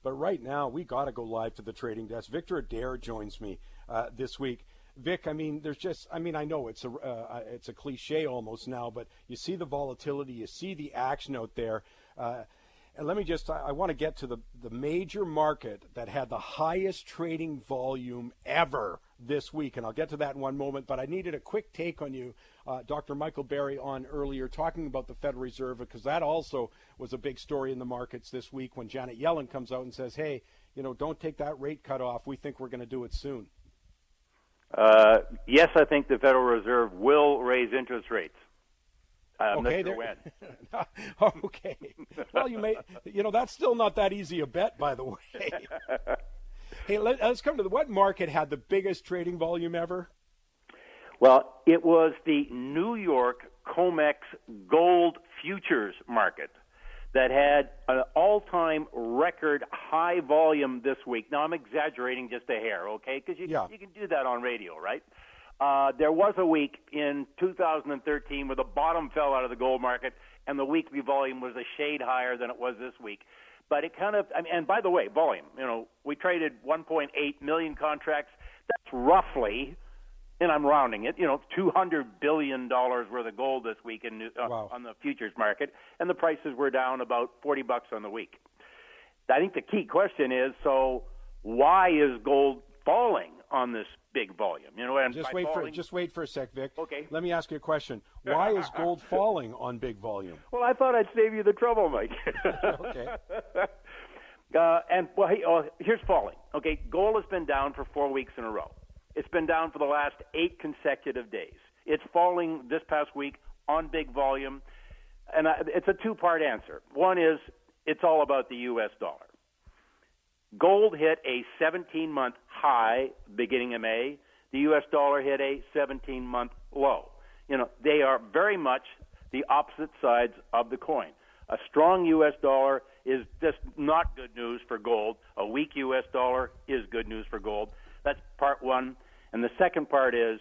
But right now, we got to go live to the trading desk. Victor Adair joins me this week. Vic, I mean, I know it's a cliche almost now, but you see the volatility, you see the action out there. And I want to get to the major market that had the highest trading volume ever this week, and I'll get to that in one moment, but I needed a quick take on you, Dr. Michael Berry, on earlier, talking about the Federal Reserve, because that also was a big story in the markets this week when Janet Yellen comes out and says, hey, don't take that rate cut off. We think we're going to do it soon. Yes, I think the Federal Reserve will raise interest rates. I'm okay, not sure when. Okay. Well, that's still not that easy a bet, by the way. Hey, let's come to what market had the biggest trading volume ever? Well, it was the New York COMEX gold futures market that had an all-time record high volume this week. Now, I'm exaggerating just a hair, okay? Because you can do that on radio, right? There was a week in 2013 where the bottom fell out of the gold market and the weekly volume was a shade higher than it was this week. But it kind of, and by the way, volume, we traded 1.8 million contracts. That's roughly, and I'm rounding it, $200 billion worth of gold this week on the futures market, and the prices were down about $40 on the week. I think the key question is, so why is gold falling on this big volume? And just wait for a sec, Vic. Okay. Let me ask you a question. Why is gold falling on big volume? Well, I thought I'd save you the trouble, Mike. Okay. Here's falling. Okay, gold has been down for 4 weeks in a row. It's been down for the last 8 consecutive days. It's falling this past week on big volume, and it's a two-part answer. One is it's all about the U.S. dollar. Gold hit a 17-month high beginning of May. The U.S. dollar hit a 17-month low. They are very much the opposite sides of the coin. A strong U.S. dollar is just not good news for gold. A weak U.S. dollar is good news for gold. That's part one. And the second part is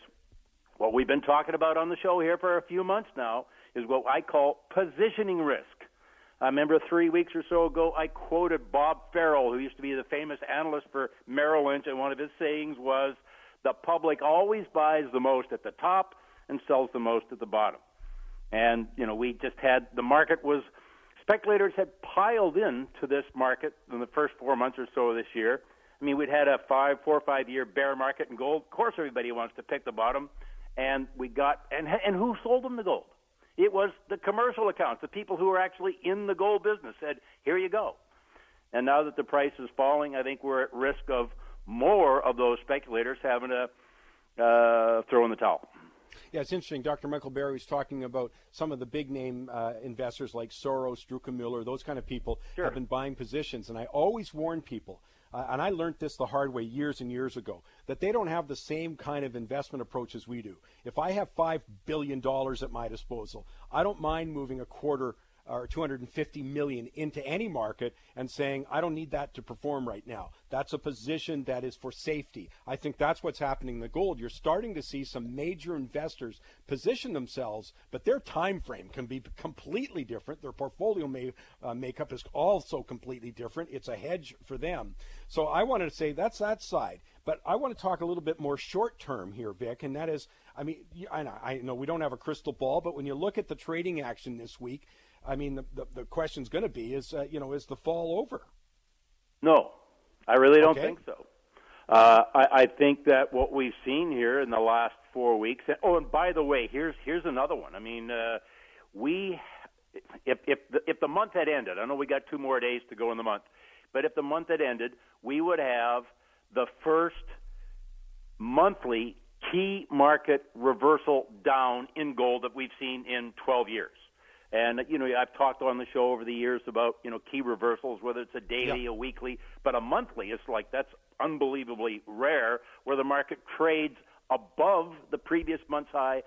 what we've been talking about on the show here for a few months now is what I call positioning risk. I remember 3 weeks or so ago, I quoted Bob Farrell, who used to be the famous analyst for Merrill Lynch, and one of his sayings was, the public always buys the most at the top and sells the most at the bottom. And, we just had, the market was, speculators had piled into this market in the first 4 months or so of this year. I mean, we'd had a 4 or 5 year bear market in gold. Of course, everybody wants to pick the bottom. And we got, and who sold them the gold? It was the commercial accounts, the people who are actually in the gold business said, here you go. And now that the price is falling, I think we're at risk of more of those speculators having to throw in the towel. Yeah, it's interesting. Dr. Michael Berry was talking about some of the big-name investors like Soros, Druckenmiller, those kind of people have been buying positions. And I always warn people, and I learned this the hard way years and years ago, that they don't have the same kind of investment approach as we do. If I have $5 billion at my disposal, I don't mind moving a quarter or 250 million into any market and saying, I don't need that to perform right now. That's a position that is for safety. I think that's what's happening in the gold. You're starting to see some major investors position themselves, but their time frame can be completely different. Their portfolio makeup is also completely different. It's a hedge for them. So I wanted to say that's that side. But I want to talk a little bit more short term here, Vic, and that is, I mean, I know we don't have a crystal ball, but when you look at the trading action this week, I mean, the question's going to be is the fall over? No, I really don't think so. I think that what we've seen here in the last 4 weeks. And by the way, here's another one. I mean, if the month had ended, I know we got 2 more days to go in the month, but if the month had ended, we would have the first monthly key market reversal down in gold that we've seen in 12 years. And, I've talked on the show over the years about, key reversals, whether it's a daily, a weekly, but a monthly is that's unbelievably rare, where the market trades above the previous month's high,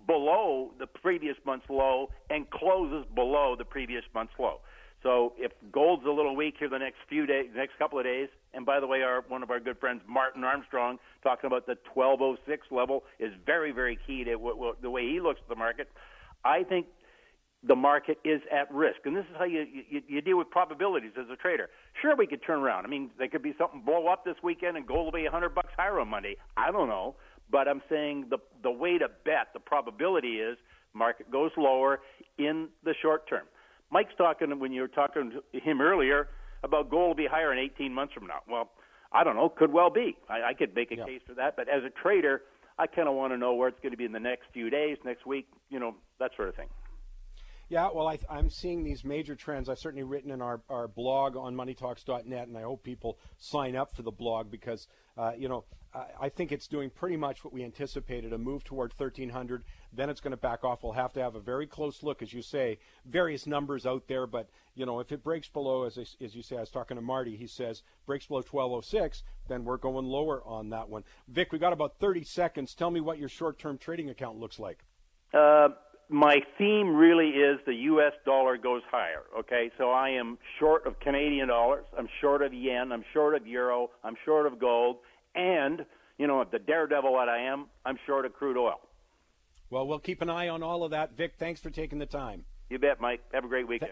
below the previous month's low, and closes below the previous month's low. So if gold's a little weak here the next couple of days, and by the way, one of our good friends, Martin Armstrong, talking about the 1206 level is very, very key to the way he looks at the market. I think the market is at risk. And this is how you deal with probabilities as a trader. Sure, we could turn around. I mean, there could be something blow up this weekend and gold will be $100 higher on Monday. I don't know. But I'm saying the way to bet, the probability is market goes lower in the short term. Mike's talking, when you were talking to him earlier, about gold will be higher in 18 months from now. Well, I don't know. Could well be. I could make a case for that. But as a trader, I kind of want to know where it's going to be in the next few days, next week, that sort of thing. Yeah, well, I'm seeing these major trends. I've certainly written in our blog on moneytalks.net, and I hope people sign up for the blog because, I think it's doing pretty much what we anticipated, a move toward 1,300. Then it's going to back off. We'll have to have a very close look, as you say, various numbers out there. But, if it breaks below, as you say, I was talking to Marty, he says, breaks below 1206, then we're going lower on that one. Vic, we got about 30 seconds. Tell me what your short-term trading account looks like. My theme really is the U.S. dollar goes higher, okay? So I am short of Canadian dollars, I'm short of yen, I'm short of euro, I'm short of gold, and, the daredevil that I am, I'm short of crude oil. Well, we'll keep an eye on all of that. Vic, thanks for taking the time. You bet, Mike. Have a great weekend.